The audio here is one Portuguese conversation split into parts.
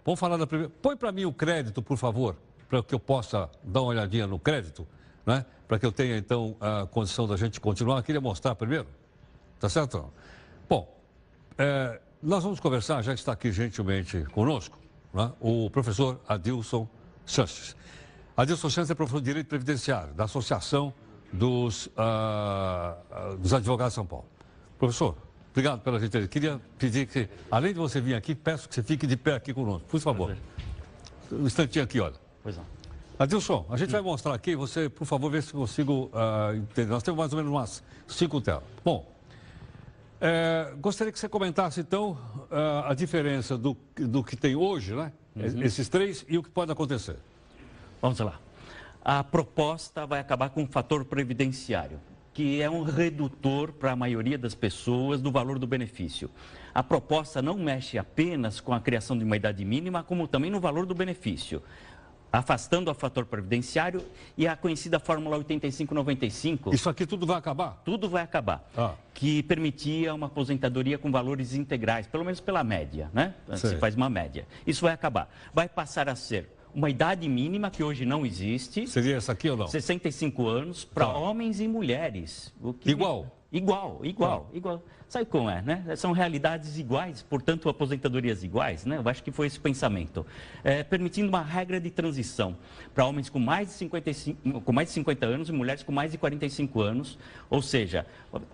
vamos falar da primeira. Põe para mim o crédito, por favor, para que eu possa dar uma olhadinha no crédito, né? Para que eu tenha, então, a condição da gente continuar. Eu queria mostrar primeiro. Tá certo? Bom, nós vamos conversar, já está aqui gentilmente conosco, né? O professor Adilson Sanches. Adilson Sanches é professor de Direito Previdenciário, da Associação dos Advogados de São Paulo. Professor, obrigado pela gentileza. Queria pedir que, além de você vir aqui, peço que você fique de pé aqui conosco, por favor. Um instantinho aqui, olha. Pois não. Adilson, a gente vai mostrar aqui, você, por favor, vê se consigo entender. Nós temos mais ou menos umas 5 telas. Bom, gostaria que você comentasse, então, a diferença do que tem hoje, né? Esses 3 e o que pode acontecer. Vamos lá. A proposta vai acabar com o fator previdenciário, que é um redutor para a maioria das pessoas do valor do benefício. A proposta não mexe apenas com a criação de uma idade mínima, como também no valor do benefício, afastando o fator previdenciário e a conhecida fórmula 85-95. Isso aqui tudo vai acabar? Tudo vai acabar. Que permitia uma aposentadoria com valores integrais, pelo menos pela média, né? Se faz uma média. Isso vai acabar. Vai passar a ser uma idade mínima que hoje não existe. Seria essa aqui ou não? 65 anos para homens e mulheres. Igual? Igual. Sabe como é, né? São realidades iguais, portanto, aposentadorias iguais, né? Eu acho que foi esse pensamento. Permitindo uma regra de transição para homens com mais de 50 anos e mulheres com mais de 45 anos, ou seja,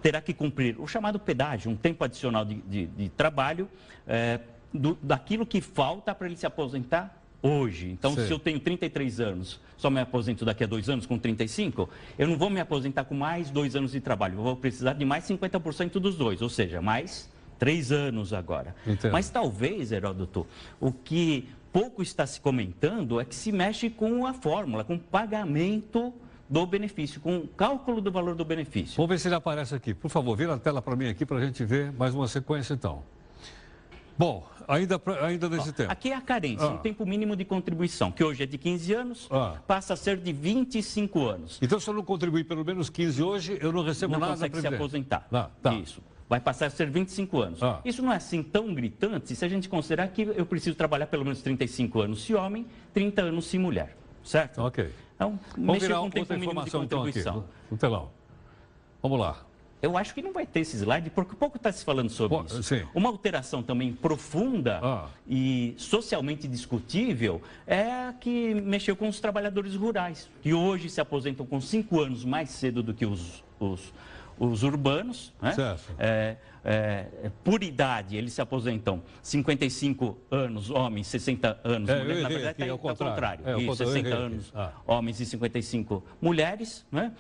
terá que cumprir o chamado pedágio, um tempo adicional de trabalho, daquilo que falta para ele se aposentar hoje. Então, se eu tenho 33 anos, só me aposento daqui a 2 anos com 35, eu não vou me aposentar com mais 2 anos de trabalho. Eu vou precisar de mais 50% dos 2, ou seja, mais 3 anos agora. Entendo. Mas talvez, Heródoto, o que pouco está se comentando é que se mexe com a fórmula, com o pagamento do benefício, com o cálculo do valor do benefício. Vamos ver se ele aparece aqui. Por favor, vira a tela para mim aqui para a gente ver mais uma sequência, então. Bom, ainda nesse tempo. Aqui é a carência, um tempo mínimo de contribuição, que hoje é de 15 anos, passa a ser de 25 anos. Então, se eu não contribuir pelo menos 15 hoje, eu não recebo nada da Previdência. Não consegue se aposentar. Tá. Isso. Vai passar a ser 25 anos. Isso não é assim tão gritante se a gente considerar que eu preciso trabalhar pelo menos 35 anos se homem, 30 anos se mulher. Certo? Ok. Então, vamos mexer virar com o tempo mínimo de contribuição. Então, aqui, no telão. Vamos lá. Eu acho que não vai ter esse slide, porque pouco está se falando sobre isso. Sim. Uma alteração também profunda e socialmente discutível é a que mexeu com os trabalhadores rurais, que hoje se aposentam com 5 anos mais cedo do que os urbanos, né? Certo. Por idade, eles se aposentam 55 anos homens, 60 anos mulheres. Na verdade, está ao contrário. 60 anos homens e 55 mulheres, né?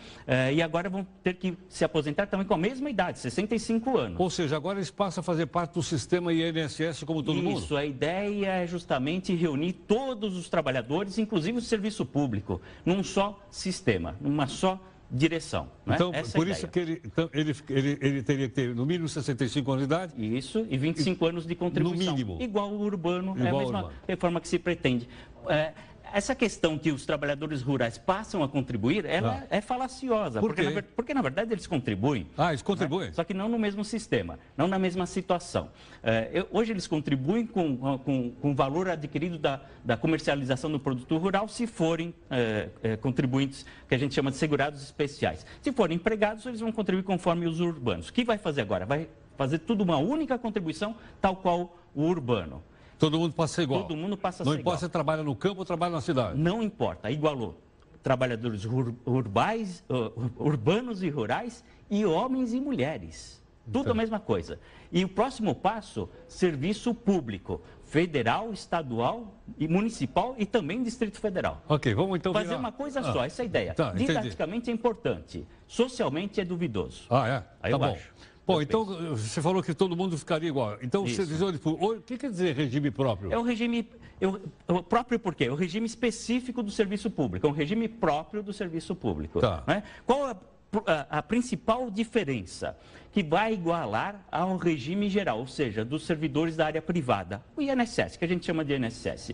E agora vão ter que se aposentar também com a mesma idade, 65 anos. Ou seja, agora eles passam a fazer parte do sistema INSS como todo mundo? Isso, a ideia é justamente reunir todos os trabalhadores, inclusive o serviço público, num só sistema, numa só direção. Né? Então, essa por isso que ele teria que ter no mínimo 65 anos de idade? Isso, e 25 anos de contribuição. No mínimo. Igual o urbano, é a mesma reforma que se pretende. Essa questão que os trabalhadores rurais passam a contribuir, ela é falaciosa. Por quê? Porque, na verdade, eles contribuem. Eles contribuem? Né? Só que não no mesmo sistema, não na mesma situação. Hoje eles contribuem com o valor adquirido da comercialização do produto rural, se forem contribuintes que a gente chama de segurados especiais. Se forem empregados, eles vão contribuir conforme os urbanos. O que vai fazer agora? Vai fazer tudo uma única contribuição, tal qual o urbano. Todo mundo passa a ser igual? Todo mundo passa a ser igual. Não importa se trabalha no campo ou trabalha na cidade? Não importa, igualou. Trabalhadores urbanos e rurais e homens e mulheres. Tudo a mesma coisa. E o próximo passo, serviço público, federal, estadual e municipal e também Distrito Federal. Ok, vamos então fazer uma coisa só, essa é a ideia. Tá, didaticamente é importante, socialmente é duvidoso. Aí eu acho. Bom, então você falou que todo mundo ficaria igual. Então, o que quer dizer regime próprio? É o regime próprio por quê? É o regime específico do serviço público, é um regime próprio do serviço público. Tá. Né? Qual a principal diferença que vai igualar ao regime geral, ou seja, dos servidores da área privada, o INSS, que a gente chama de INSS.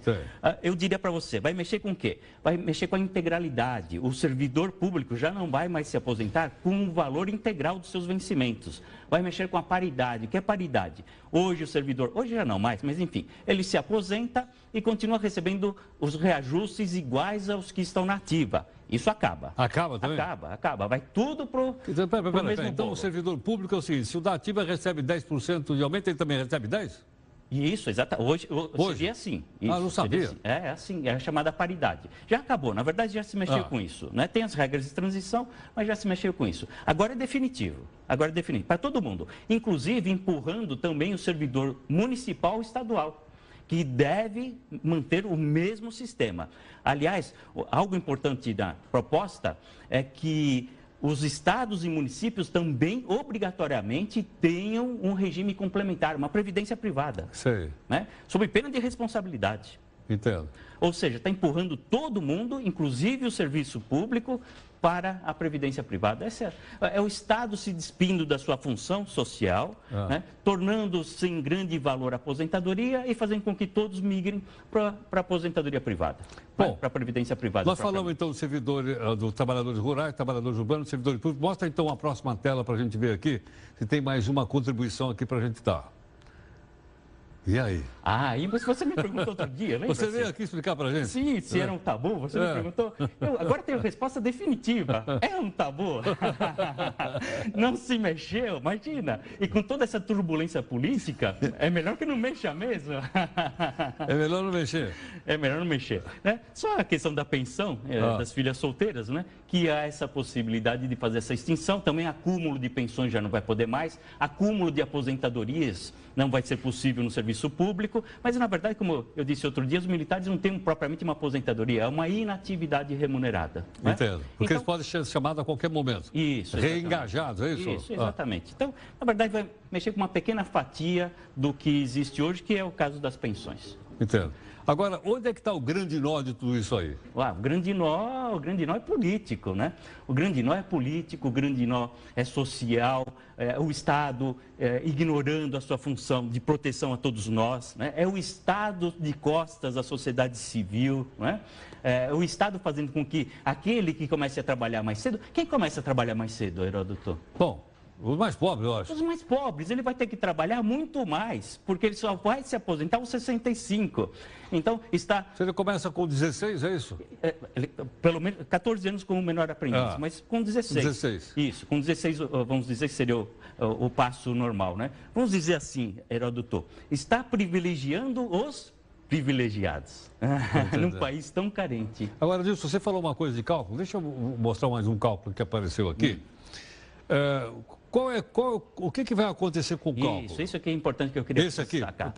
Eu diria para você, vai mexer com o quê? Vai mexer com a integralidade. O servidor público já não vai mais se aposentar com o valor integral dos seus vencimentos. Vai mexer com a paridade. O que é paridade? Hoje o servidor, hoje já não mais, mas enfim, ele se aposenta e continua recebendo os reajustes iguais aos que estão na ativa. Isso acaba. Acaba também? Acaba. Vai tudo para o mesmo Então, bolo. o servidor público é o seguinte, se o da ativa recebe 10% de aumento, ele também recebe 10%? Isso, exatamente. Hoje seria assim. Isso, não sabia. Assim. É assim, é a chamada paridade. Já acabou, na verdade já se mexeu com isso. Né? Tem as regras de transição, mas já se mexeu com isso. Agora é definitivo. Para todo mundo. Inclusive empurrando também o servidor municipal e estadual, que deve manter o mesmo sistema. Aliás, algo importante da proposta é que os estados e municípios também, obrigatoriamente, tenham um regime complementar, uma previdência privada. Sei. Né? Sob pena de responsabilidade. Entendo. Ou seja, está empurrando todo mundo, inclusive o serviço público, para a previdência privada. Esse é o Estado se despindo da sua função social, né, tornando sem grande valor a aposentadoria e fazendo com que todos migrem para a aposentadoria privada, para a previdência privada. Nós falamos então do servidor, dos trabalhadores rurais, trabalhadores urbanos, servidores públicos. Mostra então a próxima tela para a gente ver aqui, se tem mais uma contribuição aqui para a gente dar. E aí? Mas você me perguntou outro dia, lembra? Você veio aqui explicar para a gente? Sim, se era um tabu, você me perguntou. Agora tenho a resposta definitiva. É um tabu. Não se mexeu, imagina. E com toda essa turbulência política, é melhor que não mexa mesmo. É melhor não mexer. É melhor não mexer. Né? Só a questão da pensão das filhas solteiras, né? Que há essa possibilidade de fazer essa extinção. Também acúmulo de pensões já não vai poder mais. Acúmulo de aposentadorias não vai ser possível no serviço público. Mas, na verdade, como eu disse outro dia, os militares não têm propriamente uma aposentadoria, é uma inatividade remunerada. Né? Entendo. Porque eles podem ser chamados a qualquer momento. Isso. Reengajados, é isso? Isso, exatamente. Então, na verdade, vai mexer com uma pequena fatia do que existe hoje, que é o caso das pensões. Entendo. Agora, onde é que está o grande nó de tudo isso aí? O grande nó é político, né? O grande nó é político, o grande nó é social, o Estado ignorando a sua função de proteção a todos nós, né? É o Estado de costas à sociedade civil, né? É o Estado fazendo com que aquele que comece a trabalhar mais cedo... Quem começa a trabalhar mais cedo, Heródoto? Bom, os mais pobres, eu acho. Os mais pobres, ele vai ter que trabalhar muito mais, porque ele só vai se aposentar aos 65. Então, está... Se ele começa com 16, é isso? Pelo menos 14 anos como menor aprendiz, mas com 16. 16. Isso, com 16, vamos dizer que seria o passo normal, né? Vamos dizer assim, Heródoto, está privilegiando os privilegiados, num país tão carente. Agora, Dilson, você falou uma coisa de cálculo, deixa eu mostrar mais um cálculo que apareceu aqui. O que vai acontecer com o cálculo? Isso aqui é importante que eu queria destacar.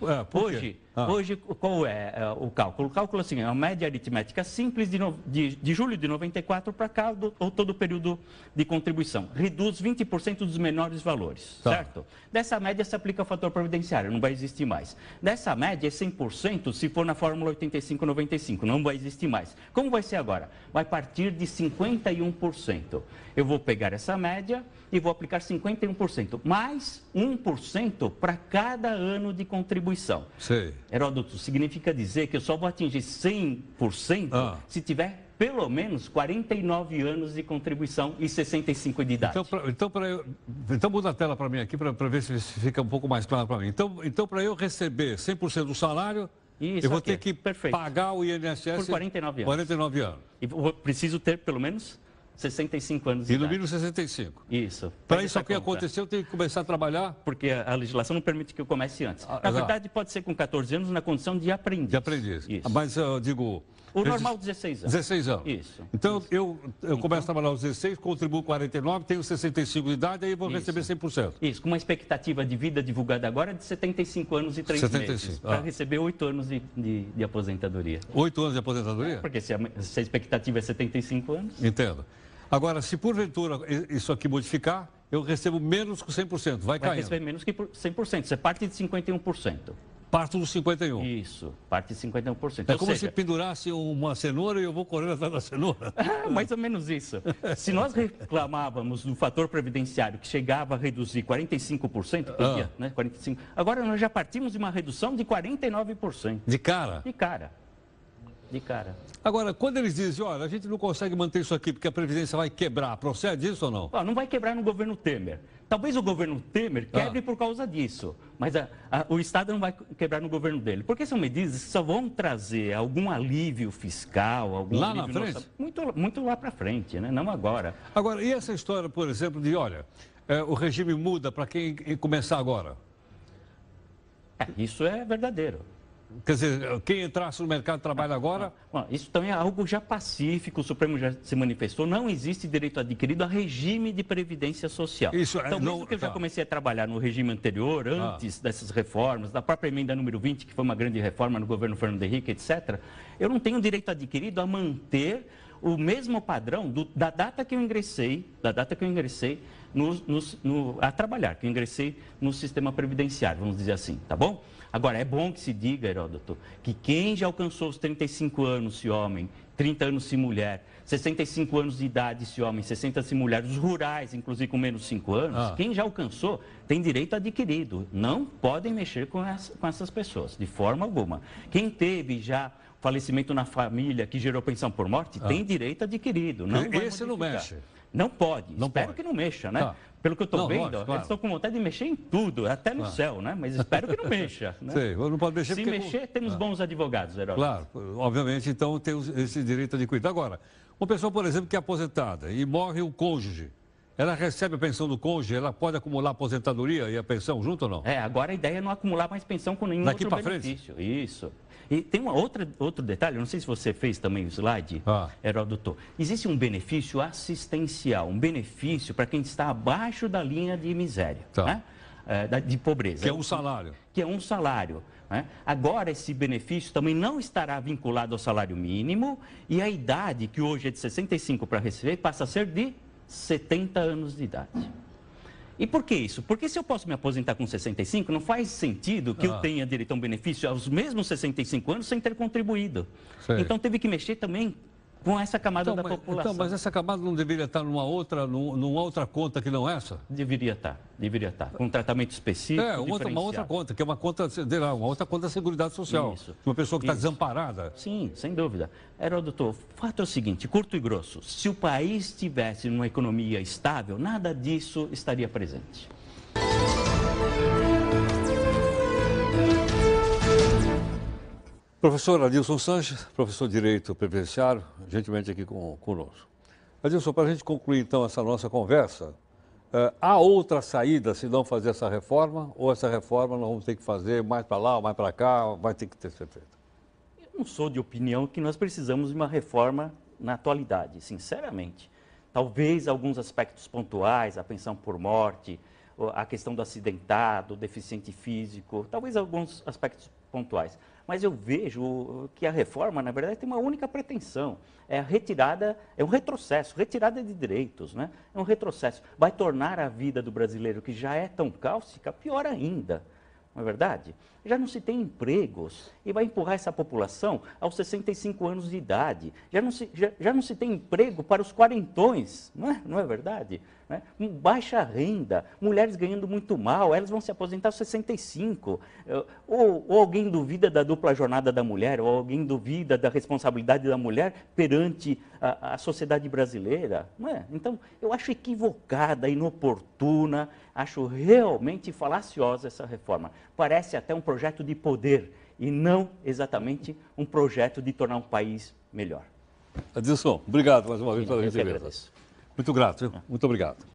Hoje, qual é o cálculo? O cálculo assim, é uma média aritmética simples de julho de 94 para cá, ou todo o período de contribuição. Reduz 20% dos menores valores, certo? Dessa média se aplica o fator previdenciário, não vai existir mais. Dessa média é 100% se for na fórmula 85-95, não vai existir mais. Como vai ser agora? Vai partir de 51%. Eu vou pegar essa média e vou aplicar 51%, mais 1% para cada ano de contribuição. Sei. Heródoto, significa dizer que eu só vou atingir 100% se tiver pelo menos 49 anos de contribuição e 65 de idade. Então muda a tela para mim aqui, para ver se fica um pouco mais claro para mim. Então para eu receber 100% do salário, eu vou ter que pagar o INSS por 49 anos. 49 anos. E preciso ter pelo menos 65 anos de idade. E no mínimo 65. Isso. Para isso aqui acontecer, eu tenho que começar a trabalhar? Porque a legislação não permite que eu comece antes. Na verdade, pode ser com 14 anos na condição de aprendiz. De aprendiz. Isso. Mas eu digo... O normal, 16 anos. 16 anos. Isso. Então, eu começo a trabalhar aos 16, contribuo 49, tenho 65 de idade, aí vou receber 100%. Isso, com uma expectativa de vida divulgada agora de 75 anos e 3 meses. Para receber 8 anos de aposentadoria. 8 anos de aposentadoria? Porque se a expectativa é 75 anos... Entendo. Agora, se porventura isso aqui modificar, eu recebo menos que 100%, vai caindo. Vai receber menos que 100%, você parte de 51%. Parto dos 51. Isso, parte de 51%. É como se pendurasse uma cenoura e eu vou correndo atrás da cenoura. Mais ou menos isso. Se nós reclamávamos do fator previdenciário que chegava a reduzir 45%, podia, né? 45%. Agora nós já partimos de uma redução de 49%. De cara? De cara. De cara. Agora, quando eles dizem, olha, a gente não consegue manter isso aqui porque a Previdência vai quebrar, procede isso ou não? Não vai quebrar no governo Temer. Talvez o governo Temer quebre por causa disso, mas o Estado não vai quebrar no governo dele. Porque são medidas que só vão trazer algum alívio fiscal, algum lá alívio na frente? Muito lá para frente, né? Não agora. Agora, e essa história, por exemplo, de, olha, o regime muda para quem começar agora? Isso é verdadeiro. Quer dizer, quem entrasse no mercado de trabalho agora... Isso também é algo já pacífico, o Supremo já se manifestou. Não existe direito adquirido a regime de previdência social. Então, mesmo que eu já comecei a trabalhar no regime anterior, antes dessas reformas, da própria emenda número 20, que foi uma grande reforma no governo Fernando Henrique, etc., eu não tenho direito adquirido a manter o mesmo padrão da data que eu ingressei, a trabalhar, que eu ingressei no sistema previdenciário, vamos dizer assim, tá bom? Agora, é bom que se diga, Heródoto, que quem já alcançou os 35 anos se homem, 30 anos se mulher, 65 anos de idade se homem, 60 se mulher, os rurais, inclusive com menos 5 anos, quem já alcançou tem direito adquirido. Não podem mexer com essas pessoas, de forma alguma. Quem teve já falecimento na família que gerou pensão por morte, tem direito adquirido. Esse não mexe. Não pode. Espero que não mexa, né? Pelo que eu estou vendo, lógico, eles estão com vontade de mexer em tudo, até no céu, né? Mas espero que não mexa. Né? Sei, não pode mexer Se mexer, temos bons advogados, Heródoto. Claro, obviamente, então tem esse direito adquirido. Agora, uma pessoa, por exemplo, que é aposentada e morre o cônjuge, ela recebe a pensão do cônjuge, ela pode acumular a aposentadoria e a pensão junto ou não? Agora a ideia é não acumular mais pensão com nenhum outro benefício. Frente? Isso. E tem outro detalhe, não sei se você fez também o slide, Heródoto. Existe um benefício assistencial, um benefício para quem está abaixo da linha de miséria, né? De pobreza. Que é um salário. Que é um salário. Né? Agora, esse benefício também não estará vinculado ao salário mínimo e a idade, que hoje é de 65 para receber, passa a ser de 70 anos de idade. E por que isso? Porque se eu posso me aposentar com 65, não faz sentido que eu tenha direito a um benefício aos mesmos 65 anos sem ter contribuído. Sei. Então teve que mexer também com essa camada da população. Mas essa camada não deveria estar numa outra conta que não essa? Deveria estar. Com um tratamento específico, uma outra conta, que é uma outra conta da Seguridade Social. Isso. Uma pessoa que está desamparada. Sim, sem dúvida. Heródoto, o fato é o seguinte, curto e grosso, se o país estivesse numa economia estável, nada disso estaria presente. Professor Adilson Sanches, professor de Direito Previdenciário, gentilmente aqui conosco. Adilson, para a gente concluir então essa nossa conversa, há outra saída se não fazer essa reforma, ou essa reforma nós vamos ter que fazer mais para lá, mais para cá, vai ter que ser feita? Eu não sou de opinião que nós precisamos de uma reforma na atualidade, sinceramente. Talvez alguns aspectos pontuais, a pensão por morte, a questão do acidentado, deficiente físico, talvez alguns aspectos pontuais. Mas eu vejo que a reforma, na verdade, tem uma única pretensão. É a retirada, é um retrocesso, retirada de direitos, né? É um retrocesso. Vai tornar a vida do brasileiro, que já é tão cáustica, pior ainda. Não é verdade? Já não se tem empregos e vai empurrar essa população aos 65 anos de idade. Já não se tem emprego para os quarentões, não é verdade? Né? Com baixa renda, mulheres ganhando muito mal, elas vão se aposentar aos 65. Ou alguém duvida da dupla jornada da mulher, ou alguém duvida da responsabilidade da mulher perante a sociedade brasileira. Não é? Então, eu acho equivocada, inoportuna, acho realmente falaciosa essa reforma. Parece até um projeto de poder e não exatamente um projeto de tornar um país melhor. Adilson, obrigado mais uma vez pela gentileza. agradeço. Muito grato, muito obrigado.